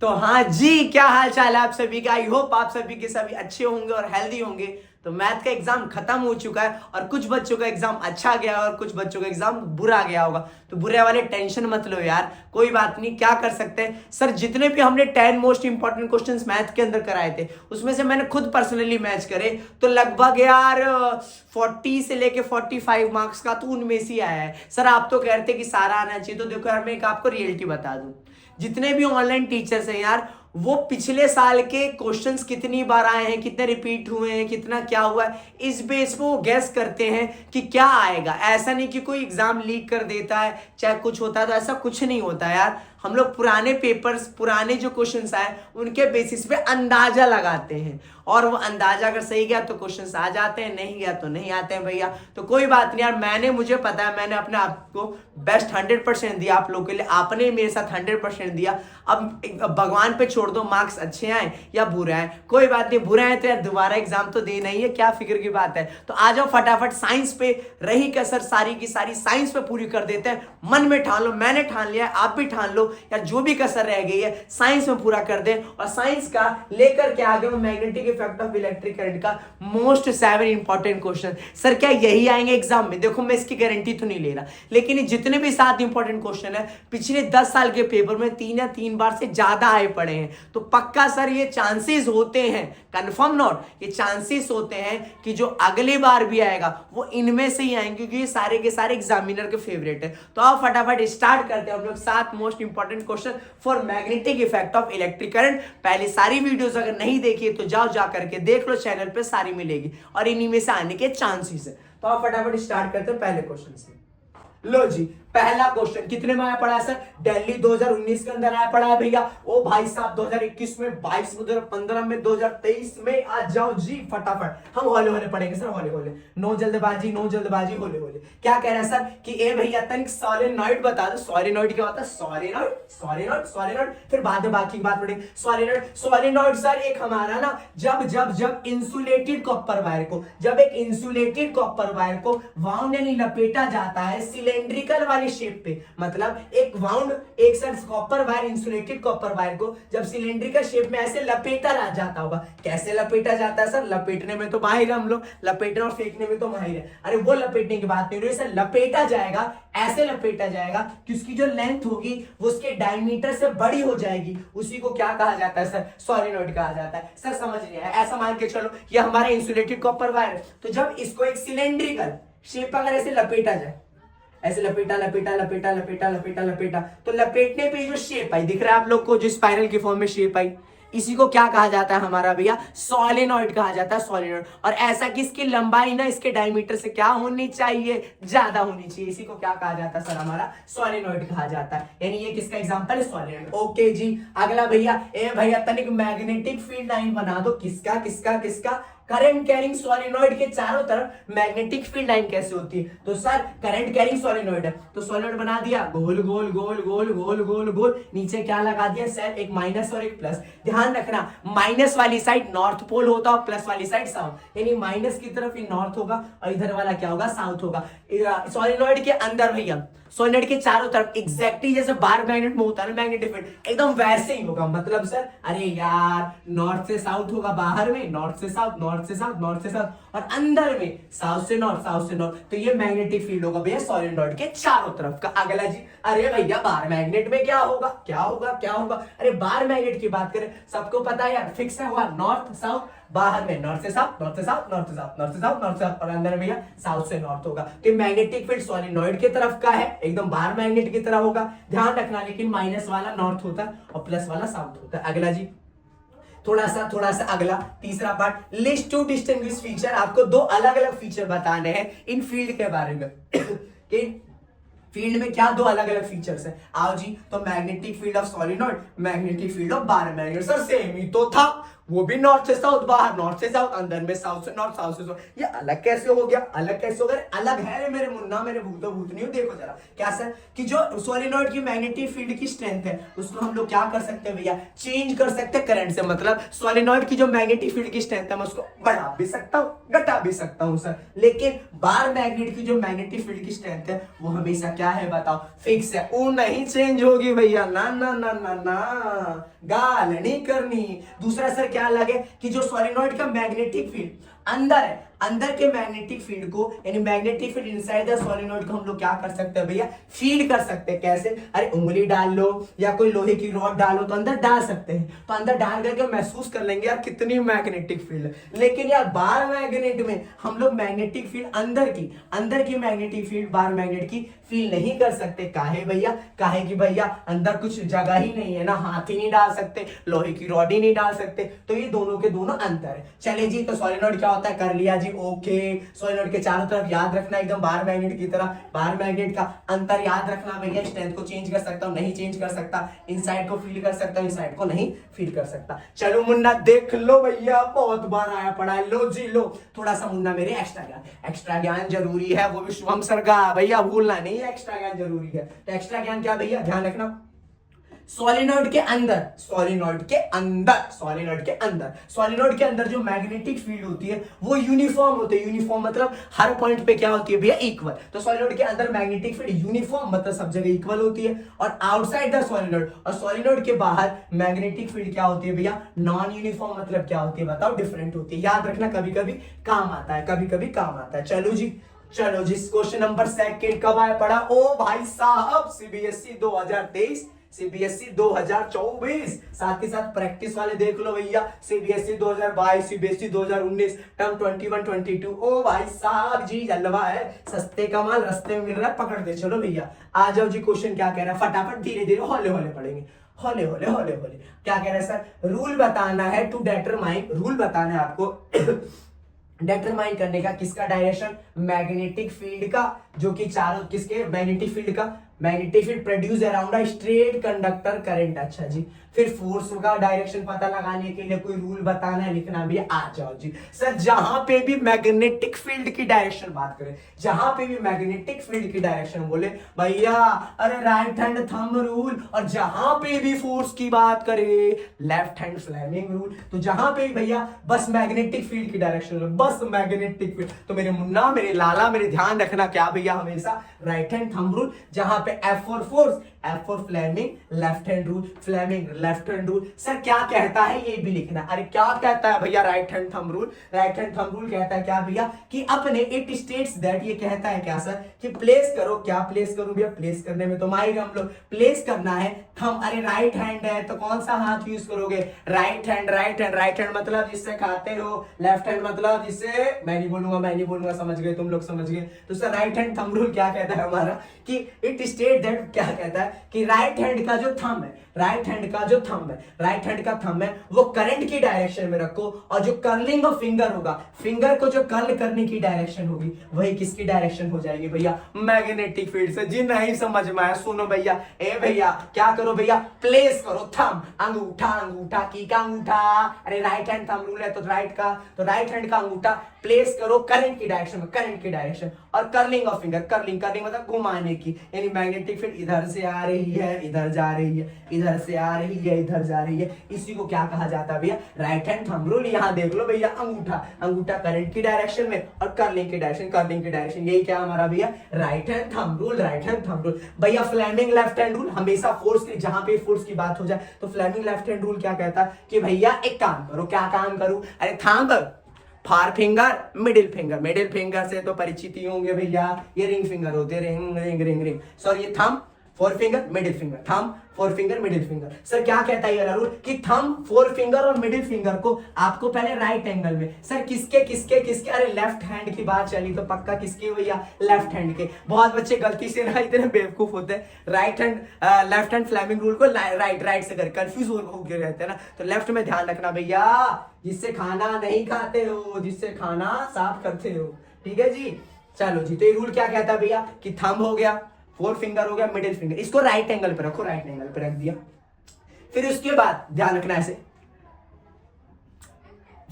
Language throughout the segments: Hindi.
तो हाँ जी, क्या हाल चाल है आप सभी का। आई होप आप सभी के सभी अच्छे होंगे और हेल्दी होंगे। तो मैथ का एग्जाम खत्म हो चुका है और कुछ बच्चों का एग्जाम अच्छा गया और कुछ बच्चों का एग्जाम बुरा गया होगा। तो बुरे वाले टेंशन मत लो यार, कोई बात नहीं। क्या कर सकते हैं सर, जितने भी हमने 10 मोस्ट इंपॉर्टेंट क्वेश्चंस मैथ के अंदर कराए थे उसमें से मैंने खुद पर्सनली मैच करे तो लगभग यार 40 से लेके 45 मार्क्स का तो उनमें से आया है। सर आप तो कह रहे थे कि सारा आना चाहिए, तो देखो यार मैं एक आपको रियलिटी बता दूं, जितने भी ऑनलाइन टीचर्स हैं यार, वो पिछले साल के क्वेश्चंस कितनी बार आए हैं, कितने रिपीट हुए हैं, कितना क्या हुआ है, इस बेस पे वो गैस करते हैं कि क्या आएगा। ऐसा नहीं कि कोई एग्जाम लीक कर देता है चाहे कुछ होता है, तो ऐसा कुछ नहीं होता यार। हम लोग पुराने पेपर्स, पुराने जो क्वेश्चंस आए उनके बेसिस पे अंदाजा लगाते हैं और वो अंदाजा अगर सही गया तो क्वेश्चंस आ जाते हैं, नहीं गया तो नहीं आते हैं भैया। तो कोई बात नहीं यार, मुझे पता है मैंने अपने आप को बेस्ट 100% दिया आप लोगों के लिए, आपने मेरे साथ 100% दिया। अब भगवान पे छोड़ दो, मार्क्स अच्छे आए या बुरे आए, कोई बात नहीं। बुरे आए तो यार दोबारा एग्जाम तो देना ही है, क्या फिक्र की बात है। तो आ जाओ फटाफट, साइंस पे रही कसर सारी की सारी साइंस पे पूरी कर देते हैं। मन में ठान लो, मैंने ठान लिया, आप भी ठान लो यार, जो भी कसर रह गई है साइंस में पूरा कर दें। और साइंस का लेकर के आगे magnetic effect of electric current का मोस्ट 7 इंपॉर्टेंट क्वेश्चन। सर क्या यही आएंगे एग्जाम में? देखो मैं इसकी गारंटी तो नहीं ले रहा, लेकिन जितने भी 7 इंपॉर्टेंट क्वेश्चन है पिछले 10 साल के पेपर में 3 या 3 बार से ज्यादा आए पड़े हैं। तो पक्का सर ये चांसेस होते हैं, कंफर्म नॉट, ये चांसेस होते हैं कि जो अगली बार भी आएगा वो इनमें से ही आएंगे, क्योंकि ये सारे के सारे एग्जामिनर के फेवरेट है। तो आप फटाफट स्टार्ट करते हैं हम लोग 7 most important question for magnetic effect of electric current. पहले सारी वीडियोस अगर नहीं देखी तो जाओ जा करके देख लो, चैनल पे सारी मिलेगी और इन्हीं में से आने के चांसेस है। तो आप फटाफट स्टार्ट करते हैं पहले क्वेश्चन से। लो जी, पहला क्वेश्चन कितने में आया पड़ा है सर? दिल्ली 2019 के अंदर आया पड़ा है भैया। ओ भाई साहब 2021 में, 22 में, 2015 में, 2023 में। आ जाओ जी फटाफट, हम हौले हौले पढ़ेंगे सर, हौले हौले, नो जल्दबाजी, नो जल्दबाजी, हौले हौले। क्या कह रहा है सर कि ए भैया तनिक सोलेनॉइड बता दो। सोलेनॉइड क्या होता है? सोलेनॉइड, सोलेनॉइड, सोलेनॉइड, फिर बाद में बाकी की बात पढ़ेंगे। सोलेनॉइड, सोलेनॉइड सर एक हमारा ना, जब इंसुलेटेड कॉपर वायर को, जब एक इंसुलेटेड कॉपर वायर को वाउंड यानी लपेटा जाता है सिलेंड्रिकल वाली शेप पे, मतलब एक वाउंड, एक side copper wire, insulated copper wire को जब सिलेंड्रिकल शेप में ऐसे लपेटा जाता होगा। कैसे लपेटा जाता है सर? लपेटने में तो माहिर है हम लोग, लपेटने और फेंकने में तो माहिर है। अरे वो लपेटने की बात नहीं हो रही सर, लपेटा जाएगा, ऐसे लपेटा जाएगा कि उसकी जो लेंथ होगी वो उसके डायमीटर से बड़ी हो जाएगी। उसी को क्या कहा जाता है सर? सोलेनॉइड कहा जाता है। सर समझ नहीं आया? ऐसा मान के चलो ये हमारा इंसुलेटेड कॉपर वायर, तो जब इसको एक सिलेंड्रिकल शेप अगर ऐसे लपेटा जाए, ऐसे लपेटा लपेटा लपेटा लपेटा लपेटा लपेटा, तो लपेटने पे जो शेप आई, दिख रहा है आप लोग को, जो स्पाइरल की फॉर्म में शेप आई, इसी को क्या कहा जाता है हमारा भैया? सोलेनॉइड कहा जाता है, सोलेनॉइड। और ऐसा कि इसकी लंबाई ना इसके डायमीटर से क्या होनी चाहिए? ज्यादा होनी चाहिए। इसी को क्या कहा जाता है सर? हमारा सोलेनॉइड कहा जाता है। यानी ये किसका एग्जांपल है? सोलेनॉइड। ओके जी, अगला भैया, ए भैया तनिक मैग्नेटिक फील्ड लाइन बना दो। किसका किसका किसका? करंट कैरिंग सोलेनॉइड के चारों तरफ मैग्नेटिक फील्ड लाइन कैसे होती है? तो सर करंट कैरिंग सोलेनॉइड है, तो सोलेनॉइड बना दिया, गोल गोल गोल गोल गोल गोल गोल, नीचे क्या लगा दिया सर? एक माइनस और एक प्लस। ध्यान रखना, माइनस वाली साइड नॉर्थ पोल होता है और प्लस वाली साइड साउथ, यानी माइनस की तरफ ये नॉर्थ होगा और इधर वाला क्या होगा? साउथ होगा। सोलेनॉइड के अंदर भैया, सोलेनॉइड के चारों तरफ एग्जैक्टली जैसे बार मैग्नेट में होता है ना मैग्नेटिक फील्ड, एकदम वैसे ही होगा। मतलब सर अरे यार नॉर्थ से साउथ होगा, बाहर में नॉर्थ से साउथ, नॉर्थ से साउथ, नॉर्थ से साउथ, और अंदर में साउथ से नॉर्थ, साउथ से नॉर्थ। तो ये मैग्नेटिक फील्ड होगा भैया सोलेनॉइड के चारों तरफ का। अगला जी, अरे भैया बार मैग्नेट में क्या होगा? क्या होगा? क्या होगा? अरे बार मैग्नेट की बात करें, सबको पता है यार, फिक्स है हुआ नॉर्थ साउथ, बाहर में नॉर्थ से साउथ, नॉर्थ से साउथ, नॉर्थ से साउथ, नॉर्थ से साउथ, नॉर्थ से साउथ, और अंदर में साउथ से नॉर्थ होगा। तो मैग्नेटिक फील्ड सोलेनॉइड की तरफ का है, एकदम बाहर मैग्नेट की तरह होगा। ध्यान रखना, लेकिन माइनस वाला नॉर्थ होता है और प्लस वाला साउथ होता है। अगला जी, थोड़ा सा अगला तीसरा part, list to distinguish feature. आपको 2 अलग अलग फीचर बताने हैं इन फील्ड के बारे में कि फील्ड में क्या 2 अलग अलग फीचर्स है। आओ जी, तो magnetic field of solenoid, magnetic field of bar magnet. Sir same ही तो था, वो भी नॉर्थ से साउथ, बाहर नॉर्थ से साउथ, अंदर में साउथ से नॉर्थ, साउथ से साउथ। ये अलग कैसे हो गया? अलग कैसे हो गया? अलग है रे मेरे मुन्ना, मेरे भूत भूत नहीं हो। देखो जरा क्या सर, कि जो सोलेनोइड की मैग्नेटिक फील्ड की स्ट्रेंथ है उसको हम लोग क्या कर सकते हैं भैया? चेंज कर सकते हैं करंट से। मतलब सोलेनोइड की जो मैग्नेटिक फील्ड की स्ट्रेंथ है मैं उसको बढ़ा भी सकता हूँ, घटा भी सकता हूँ सर। लेकिन बार मैग्नेट की जो मैग्नेटिक फील्ड की स्ट्रेंथ है वो हमेशा क्या है बताओ? फिक्स है, वो नहीं चेंज होगी भैया। ना ना ना ना ना, गाल नहीं करनी। दूसरा सर क्या लगे कि जो सोलेनोइड का मैग्नेटिक फील्ड अंदर है, अंदर के मैग्नेटिक फील्ड को, यानी magnetic field inside the solenoid को हम लोग क्या कर सकते हैं भैया? फीड कर सकते हैं। कैसे? अरे उंगली डाल लो या कोई लोहे की रॉड डालो तो अंदर डाल सकते हैं, तो अंदर डाल करके महसूस कर लेंगे यार कितनी मैग्नेटिक फील्ड है। लेकिन यार बार मैग्नेट में हम लोग मैग्नेटिक फील्ड अंदर की मैग्नेटिक फील्ड बार मैग्नेट की फील नहीं कर सकते। काहे भैया? काहे कि भैया अंदर कुछ जगह ही नहीं है ना, हाथ ही नहीं डाल सकते, लोहे की रॉड ही नहीं डाल सकते। तो ये दोनों के दोनों अंतर है। चले जी, तो सोलेनोइड क्या होता है कर लिया जी, ओके। सोलेनोइड के चारों तरफ याद रखना एकदम बार मैग्नेट की तरह, बार मैग्नेट का अंतर याद रखना भैया। स्ट्रेंथ को चेंज कर सकता हूँ, नहीं चेंज कर सकता। इनसाइड को फील कर सकता हूँ, इनसाइड को नहीं फील कर सकता। चलो मुन्ना देख लो भैया, बहुत बार आया पड़ा है, लो जी लो। थोड़ा सा मुन्ना मेरे एक्स्ट्रा ज्ञान जरूरी है, वो भी शुभम सर का भैया, भूलना नहीं, एक्स्ट्रा ज्ञान जरूरी है। तो एक्स्ट्रा ज्ञान क्या भैया? ध्यान रखना, सोलेनोइड के अंदर जो मैग्नेटिक फील्ड होती है वो यूनिफॉर्म होती है। यूनिफॉर्म मतलब हर पॉइंट पे क्या होती है भैया? इक्वल। तो सोलेनोइड के अंदर मैग्नेटिक फील्ड यूनिफॉर्म मतलब सब जगह इक्वल होती है। और आउटसाइड द सोलेनोइड, और सोलेनोइड के बाहर मैग्नेटिक फील्ड क्या होती है भैया? नॉन यूनिफॉर्म मतलब क्या होती है बताओ? डिफरेंट होती है। याद रखना, कभी कभी काम आता है, कभी कभी काम आता है। चलो जी क्वेश्चन नंबर सेकंड कब आया पड़ा? ओ भाई साहब, सीबीएसई 2023, सीबीएसई 2024, साथ ही साथ प्रैक्टिस वाले देख लो भैया, सीबीएसई 2022, सीबीएसई 2019, टर्म 21 22। ओ भाई साहब जी, जलवा है, सस्ते का माल रास्ते में मिल रहा है, पकड़ दे। चलो भैया आ जाओ जी, क्वेश्चन क्या कह रहा है? फटाफट धीरे धीरे हौले हौले पढ़ेंगे, हौले हौले हौले हौले। क्या कह रहा है सर? रूल बताना है टू डिटरमाइन, रूल बताना है आपको डिटरमाइन करने का, किसका? डायरेक्शन मैग्नेटिक फील्ड का, जो कि चारों किसके? मैग्नेटिक फील्ड का। Magnetic field produce around a straight conductor current. अच्छा जी, फिर फोर्स का डायरेक्शन पता लगाने के लिए कोई रूल बताना है, लिखना भी है। आ जाओ जी सर, जहां पे भी मैग्नेटिक फील्ड की डायरेक्शन बात करें, जहां पे भी मैग्नेटिक फील्ड की डायरेक्शन बोले भैया, अरे राइट हैंड थंब रूल। और जहां पे भी फोर्स की बात करें, लेफ्ट हैंड फ्लेमिंग रूल। तो जहां पे भी भैया बस मैग्नेटिक फील्ड की डायरेक्शन, बस मैग्नेटिक फील्ड, तो मेरे मुन्ना, मेरे लाला, मेरे ध्यान रखना क्या भैया? हमेशा राइट हैंड थंब रूल। जहां पे F for force, F for Fleming, left hand rule, Fleming left hand rule. Sir क्या कहता है ये भी लिखना। अरे क्या कहता है भैया? Right hand thumb rule. Right hand thumb rule कहता है क्या भैया? कि अपने इट स्टेट्स दैट, ये कहता है क्या सर? कि प्लेस करो। क्या प्लेस करूं भैया? प्लेस करने में तो माहिर हम लोग, प्लेस करना है थंब। अरे राइट हैंड है तो कौन सा हाथ यूज करोगे? Right hand. Right hand, right hand मतलब जिससे खाते हो, लेफ्ट हैंड मतलब जिससे, मैं नहीं बोलूंगा, समझ गए तुम लोग, समझ गए। तो sir right hand thumb rule क्या कहता है हमारा? कि इट स्टेट दैट, क्या कहता है? कि राइट हैंड का जो थंब है, राइट हैंड का जो थंब है, राइट हैंड का थंब है वो करंट की डायरेक्शन में रखो, और जो कर्लिंग ऑफ फिंगर होगा, फिंगर को जो कर्ल करने की डायरेक्शन होगी वही किसकी डायरेक्शन हो जाएगी भैया? मैग्नेटिक फील्ड से। जी नहीं समझ में आया, सुनो भैया, ए भैया क्या करो भैया? प्लेस करो थंब, अंगूठा की का अंगूठा, अरे राइट हैंड थंब रूल है तो राइट का, तो राइट हैंड का अंगूठा प्लेस करो करंट की डायरेक्शन में, करंट की डायरेक्शन। और कर्लिंग ऑफ फिंगर, कर्लिंग मतलब घुमाने की, यानी मैग्नेटिक फील्ड इधर से आ रही है, इधर जा रही है, इधर से आ रही है, इधर जा रही है, इसी को क्या कहा जाता है भैया? Right hand thumb rule. यहाँ देख लो भैया, अंगूठा करंट की डायरेक्शन में और कर्लिंग की डायरेक्शन, यही क्या हमारा भैया? Right hand thumb rule, right hand thumb rule. भैया फ्लेमिंग लेफ्ट हैंड रूल, हमेशा फोर्स की, जहां पे फोर्स की बात हो जाए तो फ्लेमिंग लेफ्ट हैंड रूल क्या कहता है? कि भैया एक काम करो। क्या काम करूं? अरे थंब, फार फिंगर, मिडिल फिंगर से तो परिचित ही होंगे भैया, ये रिंग फिंगर होते हैं, रिंग। सॉरी, ये thumb, four finger, middle finger, thumb, four finger, middle finger. Sir क्या कहता है ये रूल? कि थंब, फोर फिंगर और मिडिल फिंगर को आपको पहले राइट एंगल में, सर किसके, अरे लेफ्ट हैंड की बात चली तो पक्का किसकी भैया? लेफ्ट हैंड के। बहुत बच्चे गलती से ना इतने बेवकूफ होते हैं, right hand left hand Fleming rule को राइट से कर कंफ्यूज होकर रहते हैं ना। तो लेफ्ट में ध्यान रखना भैया, जिससे खाना नहीं खाते हो, जिससे खाना साफ करते हो, ठीक है जी। चलो जी, तो ये रूल क्या कहता है भैया? कि थंब हो गया, फोर फिंगर हो गया, मिडिल फिंगर, इसको राइट एंगल पे रखो, राइट एंगल पे रख दिया। फिर उसके बाद ध्यान रखना ऐसे,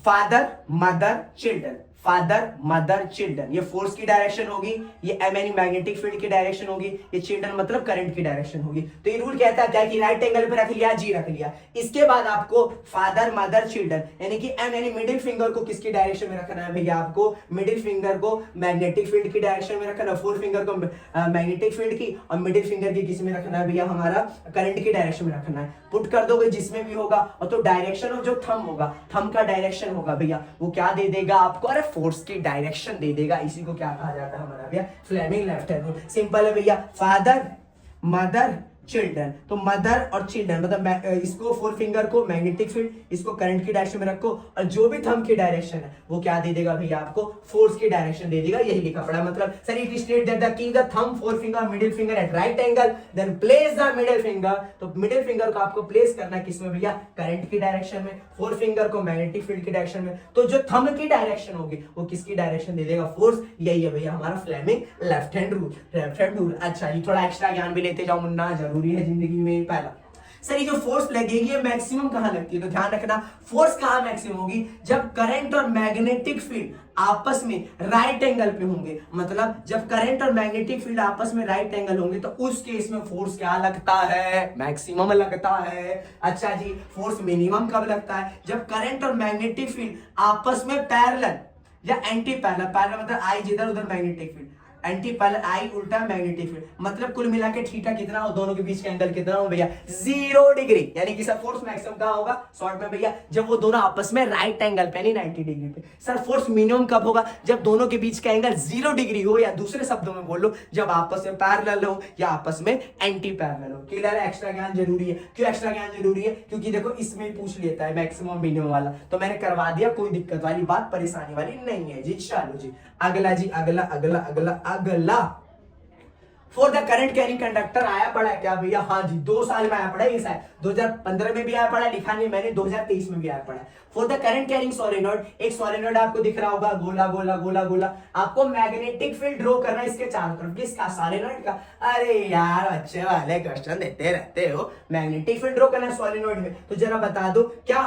father mother children, father mother children, ये फोर्स की डायरेक्शन होगी, ये एम यानी मैग्नेटिक फील्ड की डायरेक्शन होगी, ये चिल्ड्रन मतलब करंट की डायरेक्शन होगी। तो ये रूल कहता है क्या कि राइट एंगल पे रख लिया, जी रख लिया। इसके बाद आपको फादर मदर चिल्ड्रन यानी कि एम यानी मिडिल फिंगर को किसकी डायरेक्शन में रखना है भैया, आपको मिडिल फिंगर को मैग्नेटिक फील्ड की डायरेक्शन में रखना है, फोर फिंगर को मैग्नेटिक फील्ड की और मिडिल फिंगर की किस में रखना है भैया, हमारा करंट की डायरेक्शन में रखना है। पुट कर दोगे जिसमें भी होगा, और तो डायरेक्शन ऑफ जो थंब होगा, थंब का डायरेक्शन होगा भैया, वो क्या दे देगा आपको, अरे फोर्स की डायरेक्शन दे देगा। इसी को क्या कहा जाता है हमारा भैया, Fleming left hand rule. Simple है भैया, फादर मदर चिल्ड्रन, तो मदर और चिल्ड्रन मतलब इसको फोर फिंगर को मैग्नेटिक फील्ड, इसको करंट की डायरेक्शन में रखो, और जो भी थंब की डायरेक्शन है वो क्या दे देगा भैया, आपको फोर्स की डायरेक्शन दे देगा। यही लिखा पड़ा, मतलब sir it state that the keep the thumb four finger middle finger at right angle then place the middle finger, तो मिडिल फिंगर को आपको प्लेस करना है किसमें भैया, करंट की डायरेक्शन में, फोर फिंगर को मैग्नेटिक फील्ड की डायरेक्शन में। तो जो थंब की डायरेक्शन होगी वो किसकी डायरेक्शन दे देगा, फोर्स। यही है भैया हमारा Fleming left hand rule, left hand rule. अच्छा ये थोड़ा एक्स्ट्रा ज्ञान भी लेते जाओ मुन्ना, जरूरी है जिंदगी में। पहला सर ये जो फोर्स लगेगी मैक्सिमम कहां लगती है, तो ध्यान रखना फोर्स कहां मैक्सिमम होगी, जब करंट और मैग्नेटिक फील्ड आपस में राइट एंगल पे होंगे। मतलब जब करंट और मैग्नेटिक फील्ड आपस में राइट एंगल होंगे तो उस केस में फोर्स क्या लगता है, मैक्सिमम लगता है। अच्छा जी, फोर्स मिनिमम कब लगता है, जब करंट और मैग्नेटिक फील्ड आपस में पैरेलल या एंटी पैरेलल, पैरेलल मतलब आई जिधर उधर मैग्नेटिक फील्ड, एंटी पैरेलल आई उल्टा मैग्नेटिक फील्ड, मतलब कुल मिला के थीटा कितना हो, दोनों के बीच का एंगल कितना हो भैया, 0 डिग्री। यानी कि सर फोर्स मैक्सिमम कहां होगा, शॉर्ट में भैया जब वो दोनों आपस में राइट एंगल पे यानी 90 डिग्री पे। सर फोर्स मिनिमम कब होगा, जब दोनों के बीच का एंगल 0 डिग्री हो, या दूसरे शब्दों में बोल लो जब आपस में पैरेलल हो या आपस में एंटी पैरेलल हो। क्लियर है, एक्स्ट्रा ज्ञान जरूरी है। क्यों एक्स्ट्रा ज्ञान जरूरी है, क्योंकि देखो इसमें ही पूछ लेता है मैक्सिमम मिनिमम वाला, तो मैंने करवा दिया, कोई दिक्कत वाली बात परेशानी वाली नहीं है जी। चलो जी अगला जी, अगला अगला अगला अगला for the current carrying conductor आया पड़ा है क्या भैया, हाँ जी 2 साल में आया पड़ा है, ये शायद 2015 में भी आया पड़ा, लिखा नहीं मैंने, 2023 में भी आया पड़ा। For the current carrying solenoid, एक सोलेनॉइड आपको दिख रहा होगा, गोला गोला गोला गोला, आपको मैग्नेटिक फील्ड ड्रॉ करना है इसके चारों तरफ, किसका, सोलेनॉइड का। अरे यार अच्छे वाले क्वेश्चन देते रहते हो, मैग्नेटिक फील्ड ड्रॉ करना है सोलेनॉइड में, तो जरा बता दो क्या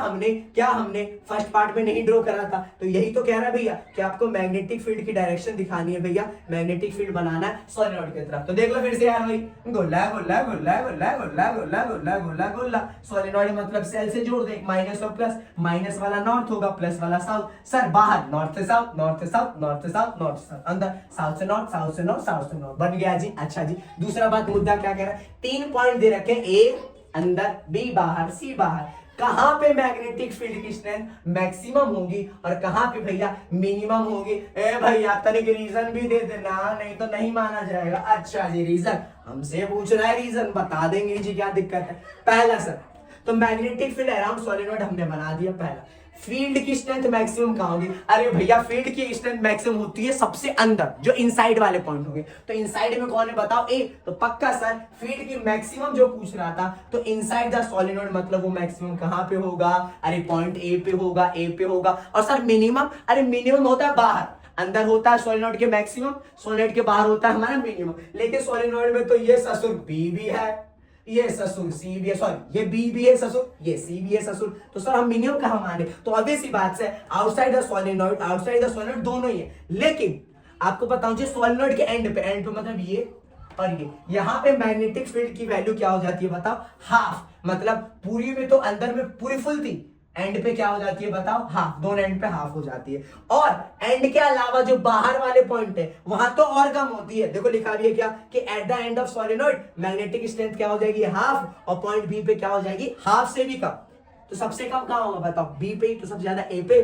हमने फर्स्ट पार्ट में नहीं ड्रॉ करा था। तो यही तो कह रहा है भैया कि आपको मैग्नेटिक फील्ड की डायरेक्शन दिखानी है भैया, मैग्नेटिक फील्ड बनाना है सोलेनॉइड की तरफ। तो देख लो फिर से यार भाई, गोला गोला गोला गोला गोला गोला गोला गोला गोला, सोलेनॉइड मतलब सेल से जोड़ दे, माइनस और प्लस, माइनस वाला नॉर्थ होगा, प्लस वाला साउथ। सर बाहर नॉर्थ से साउथ, नॉर्थ से साउथ, नॉर्थ से साउथ, नॉर्थ से साउथ, अंदर साउथ से नॉर्थ, साउथ से नॉर्थ, साउथ से नॉर्थ, बन गया जी। अच्छा जी दूसरा बात, मुद्दा क्या कह रहा है, 3 पॉइंट दे रखे, ए अंदर, बी बाहर, सी बाहर, कहां पे मैग्नेटिक फील्ड की स्ट्रेंथ मैक्सिमम होगी और कहां पे भैया मिनिमम होगी। ए भैया तनिक रीजन भी दे देना, नहीं तो नहीं माना जाएगा। अच्छा जी रीजन हमसे पूछ रहा है, रीजन बता देंगे जी, क्या दिक्कत है। पहला सर तो मैग्नेटिक फील्ड अराउंड सोलेनॉइड हमने बना दिया। पहला फील्ड की स्ट्रेंथ मैक्सिमम कहां होगी, अरे भैया फील्ड की स्ट्रेंथ मैक्सिमम होती है सबसे अंदर, जो इनसाइड वाले पॉइंट होंगे। तो इनसाइड में कौन है बताओ, ए, तो पक्का सर फील्ड की मैक्सिमम जो पूछ रहा था, तो इनसाइड द सोलेनॉइड मतलब वो मैक्सिमम कहां पे होगा, अरे पॉइंट ए पे होगा, ए पे होगा। और सर मिनिमम, अरे मिनिमम होता है बाहर, अंदर होता है सोलेनॉइड के मैक्सिमम, सोलेनॉइड के बाहर होता है हमारा मिनिमम। लेकिन सोलेनॉइड में तो ये ससुर बी भी है, ये ससुर सी भी है, सॉरी ये बी भी है ससुर, ये सी भी है ससुर, तो सर हम मिनिमम कहां माने, तो ऑब्वियस सी बात से outside the solenoid, outside the solenoid दोनों ही है। लेकिन आपको बताऊं जी सोलेनॉइड के एंड पे मतलब ये और ये, यहाँ पे मैग्नेटिक फील्ड की वैल्यू क्या हो जाती है बताओ, हाफ, मतलब पूरी में तो अंदर में पूरी फुल थी, एंड पे क्या हो जाती है बताओ, हाफ, दोनों एंड पे हाफ हो जाती है। और एंड के अलावा जो बाहर वाले पॉइंट है वहां तो और कम होती है। देखो लिखा भी है क्या कि at the end of solenoid magnetic strength क्या हो जाएगी, हाफ, और पॉइंट बी पे क्या हो जाएगी, हाफ से भी कम। तो सबसे कम कहां होगा बताओ, बी पे, तो सबसे ज्यादा ए पे,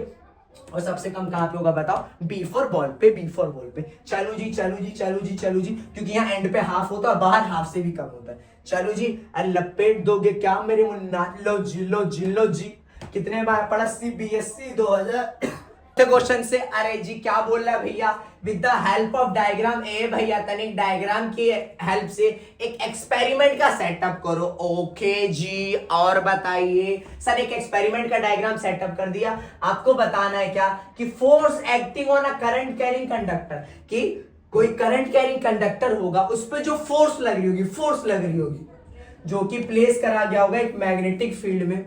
और सबसे कम कहां पे होगा बताओ, बी फॉर बॉल पे, बी फॉर बॉल पे। चलो जी चलो जी चलो जी चलो जी, क्योंकि यहाँ एंड पे हाफ होता है और बाहर हाफ से भी कम होता है। चलो जी, अरे लपेट दोगे क्या मेरे मुन्ना, लो जी लो जी लो जी। कितने बार पढ़ा CBSE 2000 क्वेश्चन से। अरे जी क्या बोल रहा है भैया, with the help of diagram, ए भैया तनिक डायग्राम की हेल्प से एक एक्सपेरिमेंट का सेटअप करो। ओके जी, और बताइए सर, एक एक्सपेरिमेंट का डायग्राम सेटअप कर दिया, आपको बताना है क्या कि force acting on a current carrying conductor, कि कोई करंट कैरिंग कंडक्टर होगा, उस पर जो फोर्स लग रही होगी, फोर्स लग रही होगी, जो कि प्लेस करा गया होगा एक मैग्नेटिक फील्ड में,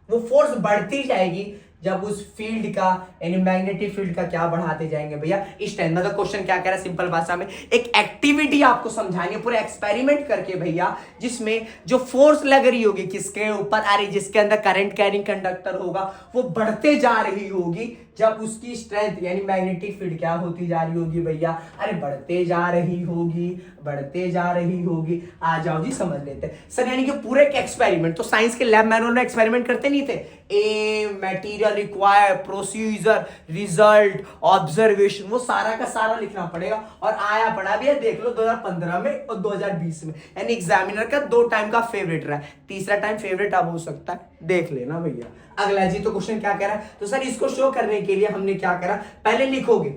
वो फोर्स बढ़ती जाएगी जब उस फील्ड का यानी मैग्नेटिक फील्ड का क्या बढ़ाते जाएंगे भैया, स्ट्रेंथ। मतलब क्वेश्चन क्या कह रहा है सिंपल भाषा में, एक एक्टिविटी आपको समझानी है पूरा एक्सपेरिमेंट करके भैया, जिसमें जो फोर्स लग रही होगी किसके ऊपर, अरे जिसके अंदर करंट कैरिंग कंडक्टर होगा वो बढ़ते जा रही होगी, जब उसकी स्ट्रेंथ यानी मैग्नेटिक फील्ड क्या होती जा रही होगी भैया, अरे बढ़ते जा रही होगी, बढ़ते जा रही होगी। आ जाओ जी समझ लेते हैं सर, यानी कि पूरे एक एक्सपेरिमेंट। तो साइंस के लैब मैनुअल में एक्सपेरिमेंट करते नहीं थे, aim, material require, procedure, result, observation, वो सारा का सारा लिखना पड़ेगा। और आया पड़ा भी है, देख लो 2015 में और 2020 में, यानी एग्जामिनर का 2 टाइम का फेवरेट रहा है, तीसरा टाइम फेवरेट अब हो सकता है, देख लेना भैया। अगला जी, तो क्वेश्चन क्या कह रहा है, तो सर इसको शो करने के लिए हमने क्या करा, पहले लिखोगे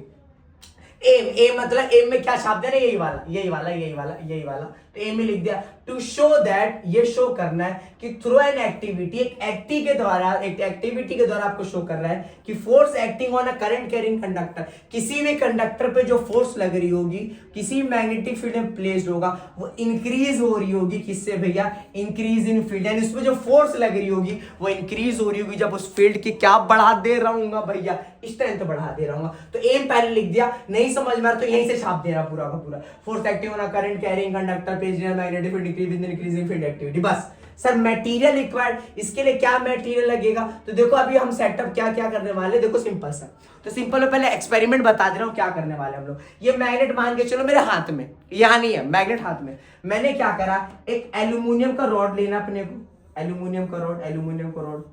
एम, एम मतलब एम में क्या छाप देना, यही वाला यही वाला यही वाला यही वाला, तो एम में लिख दिया टू शो दैट, ये शो करना है कि थ्रू एन एक्टिविटी, एक एक्टिविटी के द्वारा आपको शो कर रहा है कि force acting on a current carrying conductor, किसी भी कंडक्टर पे जो फोर्स लग रही होगी, किसी मैग्नेटिक फील्ड में प्लेस्ड होगा, वो इंक्रीज हो रही होगी, किससे भैया, इंक्रीज इन फील्ड, यानी उसमें जो फोर्स लग रही होगी वो इंक्रीज हो रही होगी जब उस फील्ड की क्या बढ़ा दे रहूंगा भैया, स्ट्रेंथ बढ़ा दे रहूंगा। तो एम पहले लिख दिया, नहीं समझ में आ रहा तो यहीं से छाप दे रहा पूरा का पूरा, force acting on a current carrying conductor placed in magnetic field increasing field activity, बस। सर मटेरियल रिक्वायर्ड, इसके लिए क्या मटेरियल लगेगा, तो देखो अभी हम सेटअप क्या क्या करने वाले, देखो सिंपल सा, तो सिंपल में पहले एक्सपेरिमेंट बता दे रहा हूं क्या करने वाले हम लोग। ये मैग्नेट मान के चलो मेरे हाथ में, यहां नहीं है मैग्नेट हाथ में, मैंने क्या करा, एक एल्यूमिनियम का रॉड लेना अपने को, एल्यूमिनियम का रॉड,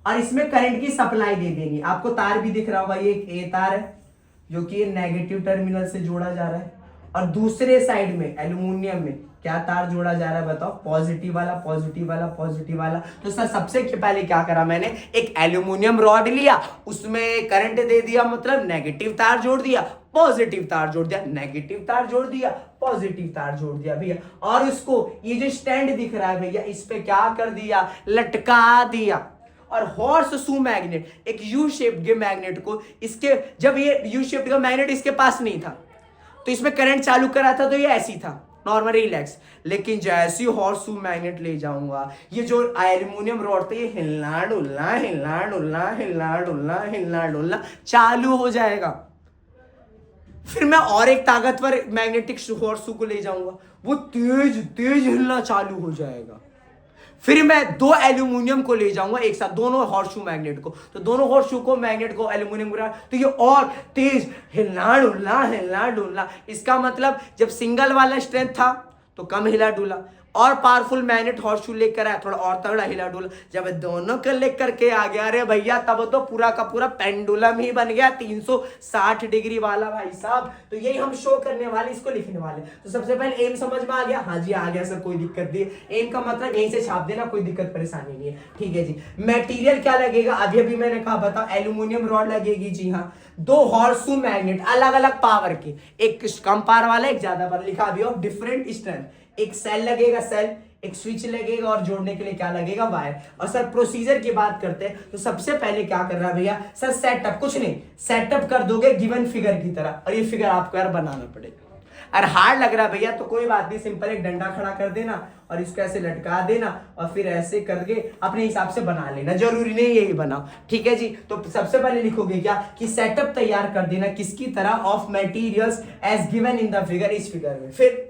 और इसमें करंट की सप्लाई दे देनी। आपको तार भी दिख रहा होगा, ये एक ए तार है जो कि नेगेटिव टर्मिनल से जोड़ा जा रहा है, और दूसरे साइड में एल्यूमिनियम में क्या तार जोड़ा जा रहा है बताओ, पॉजिटिव वाला। तो सर सबसे पहले क्या करा मैंने, एक एल्यूमिनियम रॉड लिया, उसमें करंट दे दिया, मतलब नेगेटिव तार जोड़ दिया, पॉजिटिव तार जोड़ दिया, नेगेटिव तार जोड़ दिया, पॉजिटिव तार जोड़ दिया भैया, और उसको ये जो स्टैंड दिख रहा है भैया, इस पे क्या कर दिया, लटका दिया। और हॉर्स शू मैग्नेट, एक यू शेप्ड के मैग्नेट को, इसके जब ये यू शेप्ड का मैग्नेट इसके पास नहीं था तो इसमें करंट चालू करा था तो ये ऐसी था नॉर्मल रिलैक्स, लेकिन जैसे ही हॉर्स शू मैग्नेट ले जाऊंगा, ये जो एल्यूमिनियम रॉड था ये हिलना डुलना चालू हो जाएगा। फिर मैं और एक ताकतवर मैग्नेटिक हॉर्स शू को ले जाऊंगा, वो तेज हिलना चालू हो जाएगा। फिर मैं 2 एल्यूमिनियम को ले जाऊंगा एक साथ, दोनों हॉर्सशू मैग्नेट को, तो दोनों हॉर्सशू को मैग्नेट को एल्यूमिनियम को, तो ये और तेज हिलना डुलना। इसका मतलब जब सिंगल वाला स्ट्रेंथ था तो कम हिला डुला, और पावरफुल मैग्नेट हॉर्सशू लेकर आया थोड़ा और तगड़ा हिला डुला, जब दोनों को लेकर के आ गया अरे भैया तब तो पूरा का पूरा पेंडुलम ही बन गया 360 डिग्री वाला भाई साहब। तो यही हम शो करने वाले, इसको लिखने वाले। तो सबसे पहले एम समझ में आ गया, हाँ जी आ गया सर, कोई दिक्कत नहीं, एम का मतलब यहीं से छाप देना, कोई दिक्कत परेशानी नहीं है, ठीक है जी। मटेरियल क्या लगेगा, अभी मैंने कहा बताओ, एल्यूमिनियम रॉड लगेगी, जी हाँ। 2 हॉर्सशू मैग्नेट अलग अलग पावर के, एक कम पावर वाला एक ज्यादा पावर, लिखा अभी ऑफ डिफरेंट स्ट्रेंथ, एक सेल लगेगा, एक स्विच लगेगा, और जोड़ने के लिए क्या लगेगा, वायर। और सर प्रोसीजर की बात करते हैं तो सबसे पहले क्या कर रहा है भैया, सर सेटअप, कुछ नहीं, सेटअप कर दोगे गिवन फिगर की तरह, और ये फिगर आपको यार बनाना पड़ेगा। अगर हार्ड लग रहा है भैया तो कोई बात नहीं, सिंपल एक डंडा खड़ा कर देना और इसको ऐसे लटका देना, और फिर ऐसे करके अपने हिसाब से बना लेना, जरूरी नहीं यही बनाओ, ठीक है जी। तो सबसे पहले लिखोगे क्या कि सेटअप तैयार कर देना किसकी तरह, of materials as given in the figure, इस फिगर में। फिर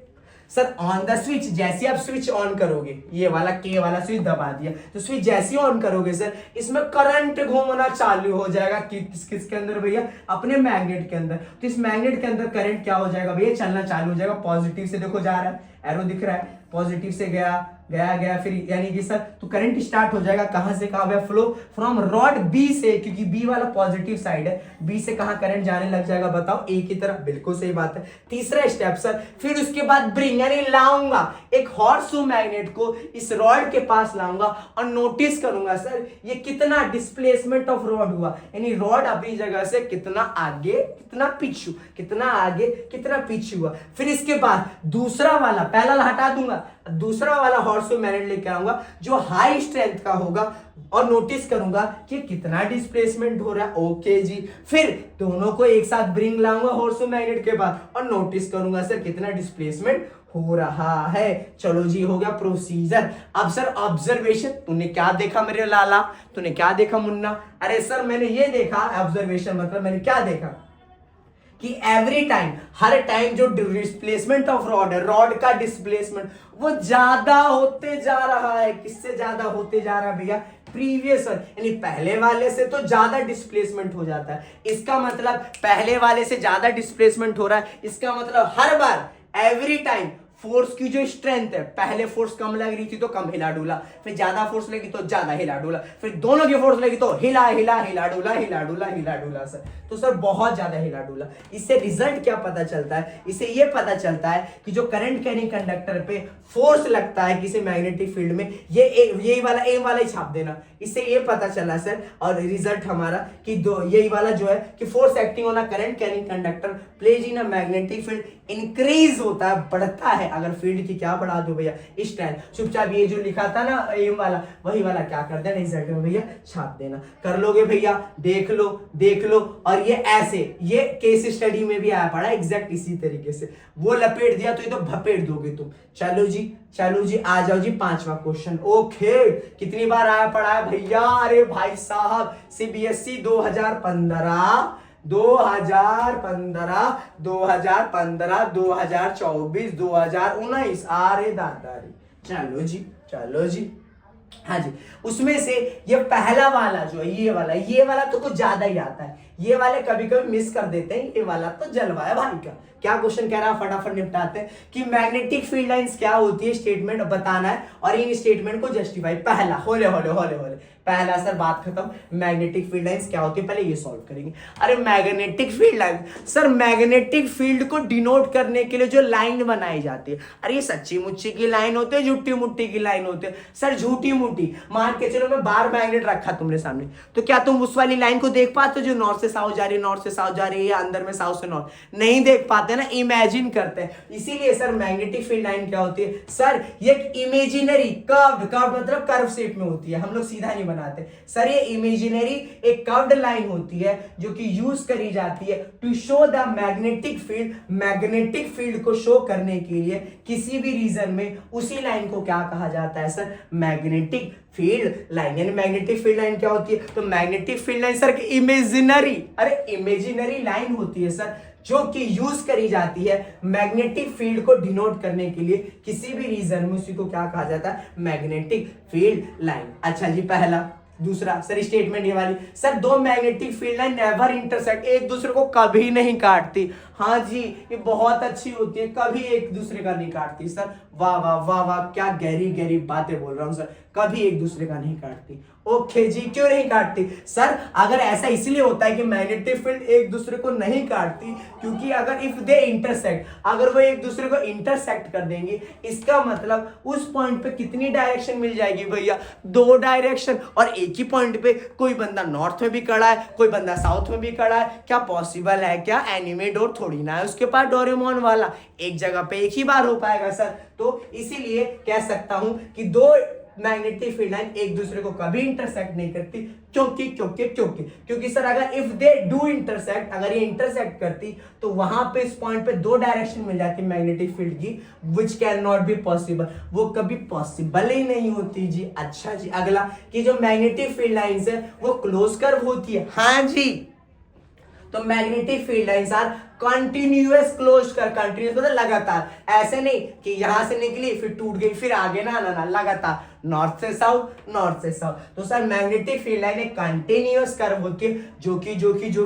सर ऑन द स्विच, जैसे आप स्विच ऑन करोगे, ये वाला के वाला स्विच दबा दिया, तो स्विच जैसे ऑन करोगे सर इसमें करंट घूमना चालू हो जाएगा, किसके अंदर भैया, अपने मैग्नेट के अंदर। तो इस मैग्नेट के अंदर करंट क्या हो जाएगा भैया, चलना चालू हो जाएगा, पॉजिटिव से देखो जा रहा है, एरो दिख रहा है, पॉजिटिव से गया, फिर यानी कि सर तो करंट स्टार्ट हो जाएगा, कहां से कहां गया, फ्लो फ्रॉम रॉड बी से, क्योंकि बी वाला पॉजिटिव साइड है, बी से कहां करंट जाने लग जाएगा बताओ, ए की तरफ, बिल्कुल सही बात है। तीसरा स्टेप सर, फिर उसके बाद ब्रिंग, यानी लाऊंगा एक हॉर्सशू मैग्नेट को इस रॉड के पास लाऊंगा, और नोटिस करूंगा सर ये कितना डिस्प्लेसमेंट ऑफ रॉड हुआ, यानी रॉड अपनी जगह से कितना आगे कितना पीछे, कितना आगे कितना पीछे हुआ। फिर इसके बाद दूसरा वाला, पहला हटा दूंगा, बाद दूसरा वाला हॉर्स मैग्नेट लेकर आऊंगा जो हाई स्ट्रेंथ का होगा और नोटिस करूंगा कि कितना डिस्प्लेसमेंट हो रहा है। ओके जी, फिर दोनों को एक साथ ब्रिंग लाऊंगा हॉर्स मैग्नेट के पास और नोटिस करूंगा सर कितना डिस्प्लेसमेंट हो रहा है। चलो जी, हो गया प्रोसीजर। अब सर ऑब्जर्वेशन, तूने क्या देखा मेरे लाला, तूने क्या देखा मुन्ना? अरे सर मैंने ये देखा, ऑब्जर्वेशन मतलब मैंने क्या देखा कि एवरी टाइम, हर टाइम जो डिस्प्लेसमेंट ऑफ रॉड है, रॉड का डिस्प्लेसमेंट वो ज्यादा होते जा रहा है। किससे ज्यादा होते जा रहा है भैया? प्रीवियस, यानी पहले वाले से तो ज्यादा डिस्प्लेसमेंट हो जाता है। इसका मतलब पहले वाले से ज्यादा डिस्प्लेसमेंट हो रहा है, इसका मतलब हर बार, एवरी टाइम फोर्स की जो स्ट्रेंथ है, पहले फोर्स कम लग रही थी तो कम हिला डुला, फिर ज्यादा फोर्स लगी तो ज्यादा हिला डुला, फिर दोनों की फोर्स लगी तो हिला हिला हिला डुला हिला डुला हिला डुला सर। तो सर बहुत ज्यादा हिला डुला। इससे रिजल्ट क्या पता चलता है? इससे ये पता चलता है कि जो करंट कैरिंग कंडक्टर पे फोर्स लगता है किसी मैग्नेटिक फील्ड में, ये यही वाला एम वाला ही छाप देना। इससे ये पता चला सर, और रिजल्ट हमारा कि यही वाला जो है कि force acting on a current carrying conductor placed in a magnetic field increase होता है, बढ़ता है अगर फील्ड की क्या बढ़ा दो भैया, स्ट्रेंथ। चुपचाप ये जो लिखा था ना एम वाला, वही वाला क्या कर देना रिजल्ट में भैया छाप देना। कर लोगे भैया? देख लो देख लो। और ये ऐसे, ये केस स्टडी में भी आया पड़ा एग्जैक्ट इसी तरीके से। वो लपेट दिया तो ये तो भपेट दोगे तुम। चलो जी, चलो जी, आ जाओ जी पांचवा क्वेश्चन। ओके, कितनी बार आया पड़ा है भैया? अरे भाई साहब, सीबीएसई 2015, 2015, 2015, 2024, 2019, अरे दादा रे। चलो जी, चलो जी, हाँ जी। उसमें से ये पहला वाला जो है, ये वाला तो कुछ ज्यादा ही आता है। ये वाले कभी कभी मिस कर देते हैं, ये वाला तो जलवा है भाई का। क्या क्वेश्चन कह रहा है, फटाफट निपटाते हैं कि मैग्नेटिक फील्ड लाइंस क्या होती है, स्टेटमेंट बताना है और इन स्टेटमेंट को जस्टिफाई। पहला होले होले होले होले, पहला सर बात खत्म। मैग्नेटिक फील्ड लाइंस क्या होती है पहले ये सॉल्व करेंगे। अरे magnetic field line sir, magnetic field को डिनोट करने के लिए जो लाइन बनाई जाती है, अरे ये सच्ची मुच्ची की लाइन होती है, झूठी मुट्ठी की लाइन होती है? सर झूठी मुट्ठी मान के चलो, मैं बार मैग्नेट रखा तुम्हारे सामने, तो क्या तुम उस वाली लाइन को देख पाते हो जो नॉर्थ से साउथ जा रही है, नॉर्थ से साउथ जा रही है, या अंदर में साउथ से नॉर्थ? नहीं देख पाते ना, इमेजिन करते हैं। इसीलिए सर मैग्नेटिक फील्ड लाइन क्या होती है सर? ये एक इमेजिनरी कर्व मतलब कर्व शेप में होती है, हम लोग सीधा नहीं बनाते सर। ये इमेजिनरी एक कर्व्ड लाइन होती है जो कि यूज करी जाती है to show the magnetic field. Magnetic field को शो करने के लिए किसी भी रीजन में उसी लाइन को क्या कहा जाता है सर? Magnetic field line. यानी मैग्नेटिक फील्ड लाइन क्या होती है? तो magnetic field line sir imaginary, अरे इमेजिनरी लाइन होती है सर जो कि यूज करी जाती है मैग्नेटिक फील्ड को डिनोट करने के लिए किसी भी रीजन में, उसी को क्या कहा जाता है? Magnetic field line. अच्छा जी, पहला। दूसरा सर स्टेटमेंट ये वाली, सर दो magnetic field line never intersect, एक दूसरे को कभी नहीं काटती। हाँ जी, ये बहुत अच्छी होती है, कभी एक दूसरे का नहीं काटती सर। वाह वाह वाह वाह, क्या गहरी गहरी बातें बोल रहा हूं सर, कभी एक दूसरे का नहीं काटती। ओके जी, क्यों नहीं काटती सर? अगर ऐसा इसलिए होता है कि मैग्नेटिक फील्ड एक दूसरे को नहीं काटती क्योंकि अगर इफ दे इंटरसेक्ट, अगर वो एक दूसरे को इंटरसेक्ट कर देंगे, इसका मतलब उस पॉइंट पे कितनी डायरेक्शन मिल जाएगी भैया? दो डायरेक्शन। और एक ही पॉइंट पे कोई बंदा नॉर्थ में भी खड़ा है, कोई बंदा साउथ में भी खड़ा है। क्या पॉसिबल है? क्या एनीमे डोर थोड़ी ना है उसके पास डोरेमोन वाला, एक जगह पे एक ही बार हो पाएगा सर। तो इसीलिए कह सकता हूं कि दो मैग्नेटिक फील्ड लाइन एक दूसरे को कभी इंटरसेक्ट नहीं करती। क्योंकि सर अगर इफ दे डू इंटरसेक्ट, अगर ये इंटरसेक्ट करती तो वहां पे इस पॉइंट पे दो डायरेक्शन मिल जाती मैग्नेटिक फील्ड की, which can not be possible, वो कभी पॉसिबल ही नहीं होती जी। अच्छा जी, अगला कि जो मैग्नेटिक फील्ड लाइंस है वो क्लोज कर्व होती है। हाँ जी, तो magnetic field lines are continuous close कर, कंटिन्यूअस मतलब लगातार, ऐसे नहीं कि यहां से निकली फिर टूट गई फिर आगे, ना ना ना, लगातार नॉर्थ से साउथ, नॉर्थ से साउथ। तो सर मैग्नेटिक फील्ड लाइन एक कंटिन्यूअस कर्व होती है जो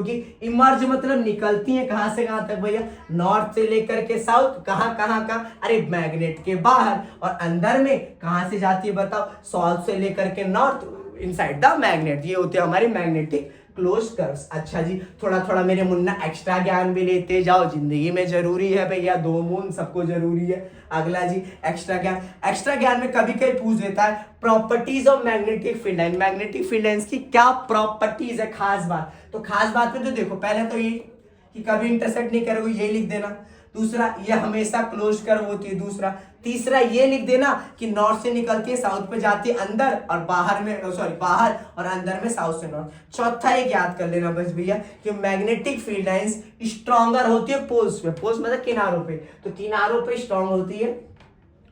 कि इमर्ज मतलब निकलती है कहां से कहां तक भैया? नॉर्थ से लेकर के साउथ, कहां कहां का? अरे मैग्नेट के बाहर, और अंदर में कहां से जाती है बताओ? साउथ से लेकर के नॉर्थ, इनसाइड द मैग्नेट। ये होते हैं हमारी मैग्नेटिक क्लोज कर्व्स। अच्छा जी, थोड़ा थोड़ा मेरे मुन्ना एक्स्ट्रा ज्ञान भी लेते जाओ, जिंदगी में जरूरी है भैया, दो मून सबको जरूरी है। अगला जी एक्स्ट्रा ज्ञान में कभी कभी पूछ देता है properties of magnetic field line. Magnetic field lines की क्या प्रॉपर्टीज है, खास बात? तो खास बात में तो देखो, पहले तो ये कि कभी इंटरसेक्ट नहीं करोगे, ये लिख देना। दूसरा ये हमेशा क्लोज कर्व होती है दूसरा। तीसरा ये लिख देना कि नॉर्थ से निकलती है साउथ पे जाती है अंदर और बाहर में बाहर और अंदर में साउथ से नॉर्थ। चौथा एक याद कर लेना बस भैया कि मैग्नेटिक फील्ड लाइंस स्ट्रॉन्गर होती है पोल्स पे, पोल्स मतलब किनारों पे, तो किनारों पे स्ट्रॉन्ग होती है,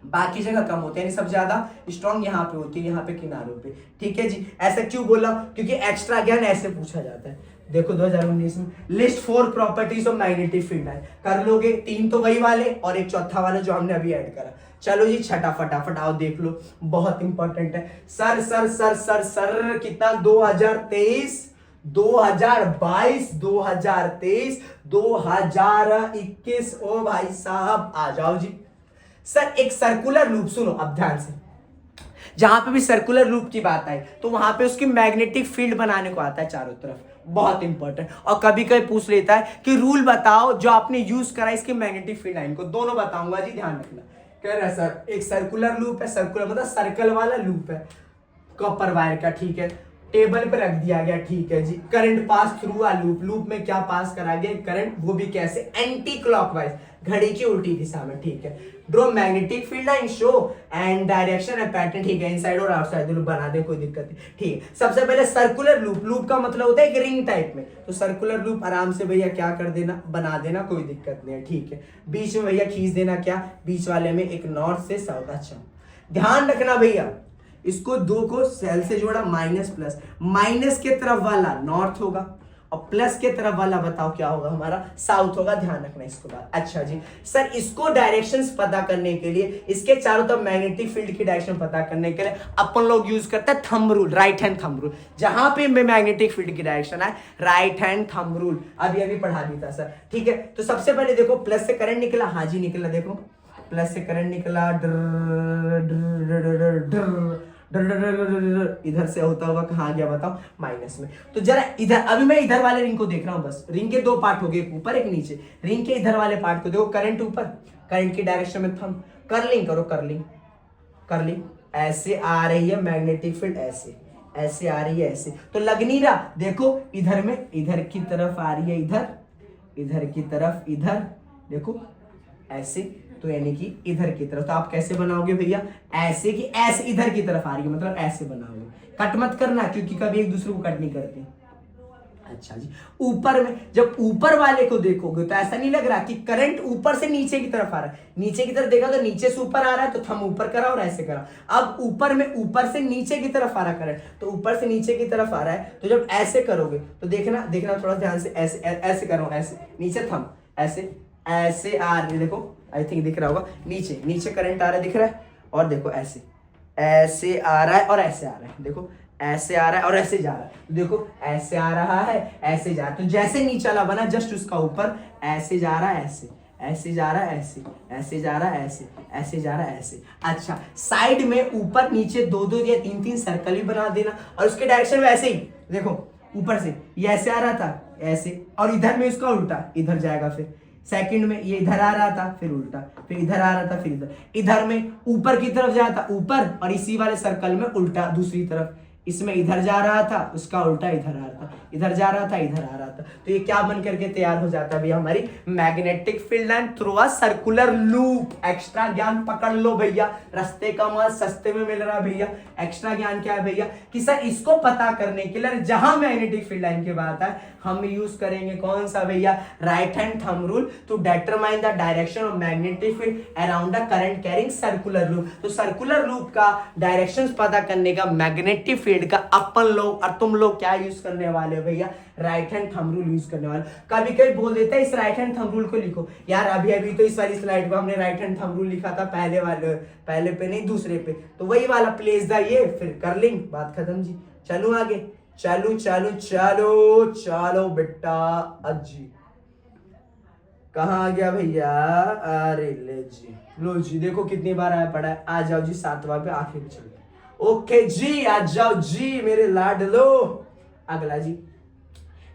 बाकी जगह कम होते हैं, यानी सबसे ज्यादा स्ट्रॉन्ग यहाँ पे होती है, यहाँ पे किनारों पे। ठीक है जी, ऐसा क्यों बोला? क्योंकि एक्स्ट्रा ज्ञान ऐसे पूछा जाता है। देखो 2019 में list 4 properties of magnetic field line कर लोगे, 3 तो वही वाले और एक चौथा वाला जो हमने अभी ऐड करा। चलो जी छठा फटाफट आओ देख लो, बहुत इंपॉर्टेंट है। Sir sir sir sir sir कितना 2023 2022 2023 2021 ओ भाई साहब आ जाओ जी। सर एक सर्कुलर लूप, सुनो अब ध्यान से, जहां पे भी सर्कुलर लूप की बात आई तो वहां पे उसकी मैग्नेटिक फील्ड बनाने को आता है चारों तरफ, बहुत इंपॉर्टेंट। और कभी कभी पूछ लेता है कि रूल बताओ जो आपने यूज करा इसके मैग्नेटिक फील्ड लाइन को, दोनों बताऊंगा जी, ध्यान रखना। कह रहा है सर एक सर्कुलर लूप है, सर्कुलर मतलब सर्कल वाला लूप है कॉपर वायर का, ठीक है, टेबल पे रख दिया गया, ठीक है जी। Current pass through a loop, loop में क्या पास करा गया करंट, वो भी कैसे, एंटी क्लॉकवाइज, घड़ी की उल्टी दिशा में, ठीक है। Draw magnetic field line show and direction and pattern, ठीक है, इनसाइड और आउटसाइड दोनों बना दे, कोई दिक्कत नहीं, ठीक है। सबसे पहले सर्कुलर लूप, लूप का मतलब होता है एक रिंग टाइप में, तो सर्कुलर लूप आराम से भैया क्या कर देना, बना देना, कोई दिक्कत नहीं है, ठीक है। बीच में भैया खींच देना क्या, बीच वाले में एक नॉर्थ से साउथ। अच्छा ध्यान रखना भैया, इसको 2 को सेल से जोड़ा, माइनस प्लस, माइनस के तरफ वाला नॉर्थ होगा और प्लस के तरफ वाला बताओ क्या होगा हमारा, साउथ होगा, ध्यान रखना इसको बात। अच्छा जी सर इसको डायरेक्शंस पता करने के लिए, इसके चारों तरफ मैग्नेटिक फील्ड की डायरेक्शन पता करने के लिए अपन लोग यूज करते हैं thumb rule, right hand thumb rule. जहां पे मैग्नेटिक फील्ड की डायरेक्शन है राइट हैंड थंब रूल, अभी पढ़ा दी था सर, ठीक है। तो सबसे पहले देखो प्लस से करंट निकला, हाँ जी निकला, देखो प्लस से करंट निकला, इधर से होता हुआ कहाँ गया बताओ, माइनस में। तो जरा इधर, अभी मैं इधर वाले रिंग को देख रहा हूं बस, रिंग के 2 पार्ट हो गए, एक ऊपर एक नीचे, रिंग के इधर वाले पार्ट को देखो, करंट ऊपर, करंट की डायरेक्शन में थंब, कर्लिंग करो, कर्लिंग ऐसे आ रही है मैग्नेटिक फील्ड, ऐसे आ रही है, ऐसे तो लग नहीं रहा, देखो इधर में, इधर की तरफ आ रही है, इधर की तरफ, इधर देखो ऐसे, तो यानी कि इधर की तरफ। तो आप कैसे बनाओगे भैया, ऐसे कि ऐसे इधर की तरफ आ रही है, मतलब ऐसे बनाओगे, कट मत करना क्योंकि कभी एक दूसरे को कट नहीं करते। अच्छा जी ऊपर में, जब ऊपर वाले को देखोगे तो ऐसा नहीं लग रहा कि करंट ऊपर से नीचे की तरफ आ रहा है, नीचे की तरफ देखा तो नीचे से ऊपर आ रहा है, तो थंब ऊपर करा और ऐसे करा। अब ऊपर में, ऊपर से नीचे की तरफ आ रहा करंट, तो ऊपर से नीचे की तरफ आ रहा है, तो जब ऐसे करोगे तो देखना थोड़ा ध्यान से, ऐसे करो, ऐसे नीचे थंब, ऐसे आ रही, देखो आई थिंक दिख रहा होगा, नीचे करंट आ रहा है, दिख रहा है, और देखो ऐसे आ रहा है और ऐसे आ रहा है, देखो ऐसे आ रहा है और ऐसे जा रहा है, देखो ऐसे आ रहा है ऐसे जा रहा है, तो जैसे नीचे वाला बना जस्ट उसका ऊपर ऐसे जा रहा है, ऐसे जा रहा है, ऐसे जा रहा है, ऐसे जा रहा है, ऐसे। अच्छा साइड में ऊपर नीचे 2-2 या 3-3 सर्कल भी बना देना, और उसके डायरेक्शन में ऐसे ही देखो, ऊपर से ये ऐसे आ रहा था ऐसे, और इधर में उसका उल्टा, इधर जाएगा, फिर सेकंड में ये इधर आ रहा था फिर उल्टा, फिर इधर आ रहा था फिर इधर में ऊपर की तरफ जाता ऊपर, और इसी वाले सर्कल में उल्टा दूसरी तरफ, इसमें इधर जा रहा था उसका उल्टा इधर आ रहा था, इधर जा रहा था इधर आ रहा था, तो ये क्या बन करके तैयार हो जाता है भैया, हमारी magnetic field line through a circular loop. Extra ज्ञान पकड़ लो भैया, रास्ते का माल सस्ते में मिल रहा है भैया। एक्स्ट्रा ज्ञान क्या है भैया कि सर इसको पता करने के लिए जहां मैग्नेटिक फील्ड लाइन की बात है हम यूज करेंगे कौन सा भैया, right hand thumb rule to determine the direction of magnetic field around the current carrying circular loop. तो सर्कुलर लूप का डायरेक्शंस पता करने का मैग्नेटिक फील्ड का अपन लोग और तुम लोग क्या यूज करने वाले हो भैया, right hand thumb rule use करने वाले। कभी कभी बोल देता है इस राइट हैंड थंब रूल को लिखो, यार अभी तो इस वाली स्लाइड पे हमने राइट हैंड थंब रूल लिखा था, पहले पे नहीं दूसरे पे, तो वही वाला प्लेस दा ये, फिर कर लेंगे, बात खत्म जी। चलो आगे, चलो बेटा, अजी कहाँ आ गया भैया, अरे ले जी, लो जी देखो कितनी बार आया पड़ा है, आ जाओ जी 7वां पे आखिर चलते, ओके जी आ जाओ जी मेरे लाडलो। अगला जी,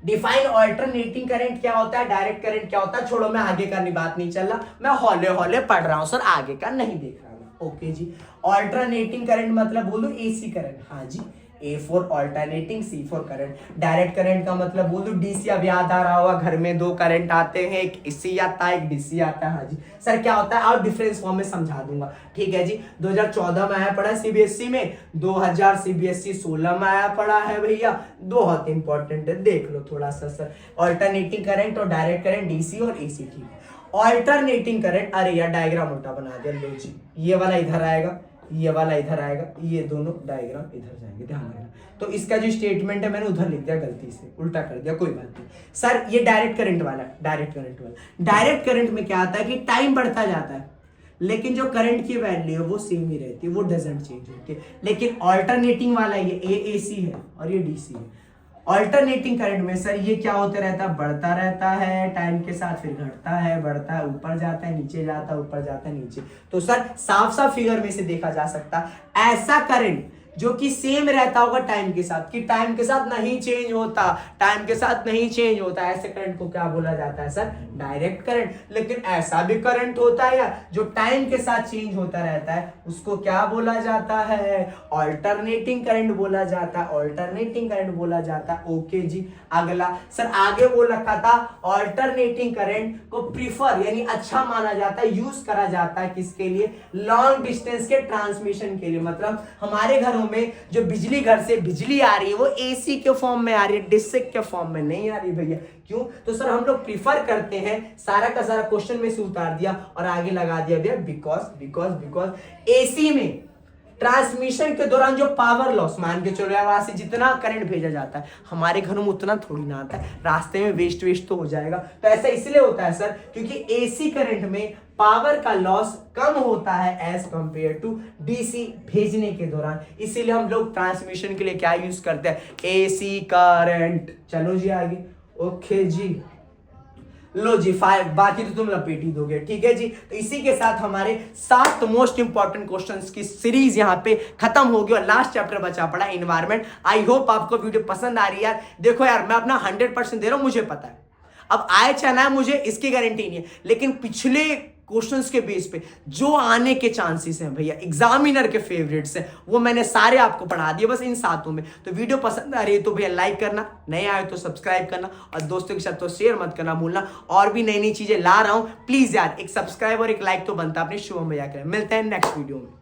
डिफाइन ऑल्टरनेटिंग करंट क्या होता है, डायरेक्ट करंट क्या होता है, छोड़ो मैं आगे का बात नहीं चल रहा, मैं हौले पढ़ रहा हूं सर, आगे का नहीं देख रहा मैं। ओके जी, ऑल्टरनेटिंग करंट मतलब बोलो एसी करंट, हाँ जी A for alternating, C for current. Direct current का मतलब बोल दो डीसी। अब याद आ रहा होगा घर में दो करंट आते हैं, एक एसी आता है एक डीसी आता है। हाँ जी सर क्या होता है और डिफरेंस फॉर्म में समझा दूंगा। ठीक है जी 2014 में आया पड़ा सीबीएसई में, 2000 सीबीएसई 16 में आया पड़ा है भैया। बहुत इंपॉर्टेंट है देख लो थोड़ा सा सर। ऑल्टरनेटिंग करंट और डायरेक्ट करंट डीसी और एसी। ठीक है ऑल्टरनेटिंग करंट, अरे यार डायग्राम उल्टा बना दिया लो जी। ये वाला इधर आएगा, ये वाला इधर आएगा, ये दोनों डायग्राम इधर जाएंगे, ध्यान रखना। तो इसका जो स्टेटमेंट है मैंने उधर लिख दिया गलती से, उल्टा कर दिया, कोई बात नहीं सर। ये डायरेक्ट करंट वाला, डायरेक्ट करंट वाला। डायरेक्ट करंट में क्या आता है कि टाइम बढ़ता जाता है लेकिन जो करंट की वैल्यू है वो सेम ही रहती है, वो डजंट चेंज होती है। लेकिन ऑल्टरनेटिंग वाला ये एसी है और ये डीसी है। ऑल्टरनेटिंग करंट में सर ये क्या होता रहता है, बढ़ता रहता है टाइम के साथ, फिर घटता है, बढ़ता है, ऊपर जाता है, नीचे जाता है, ऊपर जाता है, नीचे। तो सर साफ साफ फिगर में से देखा जा सकता है ऐसा करंट जो कि सेम रहता होगा टाइम के साथ, कि टाइम के साथ नहीं चेंज होता, टाइम के साथ नहीं चेंज होता, ऐसे करंट को क्या बोला जाता है सर, डायरेक्ट करंट। लेकिन ऐसा भी करंट होता है या जो टाइम के साथ चेंज होता रहता है उसको क्या बोला जाता है, ऑल्टरनेटिंग करंट बोला जाता है, ऑल्टरनेटिंग करंट बोला जाता है। ओके जी अगला सर आगे बोल रखा था ऑल्टरनेटिंग करंट को प्रीफर यानी अच्छा माना जाता है, यूज करा जाता है किसके लिए, लॉन्ग डिस्टेंस के ट्रांसमिशन के लिए। मतलब हमारे घरों में जो बिजली घर से बिजली आ रही है वो एसी के फॉर्म में आ रही है, डीसी के फॉर्म में नहीं आ रही भैया। क्यों? तो सर हम लोग प्रीफर करते हैं, सारा का सारा क्वेश्चन में से उतार दिया और आगे लगा दिया भैया बिकॉज एसी में ट्रांसमिशन के दौरान जो पावर लॉस, मान के चलो वहां से जितना करंट भेजा जाता है हमारे घरों में उतना थोड़ी ना आता है, रास्ते में वेस्ट तो हो जाएगा। तो ऐसा इसलिए होता है सर क्योंकि एसी करंट में पावर का लॉस कम होता है एज कंपेयर टू डीसी भेजने के दौरान, इसीलिए हम लोग ट्रांसमिशन के लिए क्या यूज करते हैं, एसी करंट। चलो जी आगे। ओके जी लो जी 5, बाकी तो तुम लपेट ही दोगे। ठीक है जी तो इसी के साथ हमारे 7 मोस्ट इंपॉर्टेंट क्वेश्चंस की सीरीज यहाँ पे खत्म होगी और लास्ट चैप्टर बचा पड़ा एनवायरनमेंट। आई होप आपको वीडियो पसंद आ रही है यार। देखो यार मैं अपना 100% दे रहा हूं, मुझे पता है अब आए चाहे है मुझे इसकी गारंटी नहीं है, लेकिन पिछले क्वेश्चंस के बेस पे जो आने के चांसेस हैं भैया एग्जामिनर के फेवरेट्स हैं वो मैंने सारे आपको पढ़ा दिए बस इन 7 में। तो वीडियो पसंद आ रही है तो भैया लाइक करना, नए आए तो सब्सक्राइब करना और दोस्तों के साथ तो शेयर मत करना भूलना। और भी नई नई चीजें ला रहा हूं प्लीज यार, एक सब्सक्राइब और एक लाइक तो बनता है अपने शुभम भैया के। मिलते हैं नेक्स्ट वीडियो में।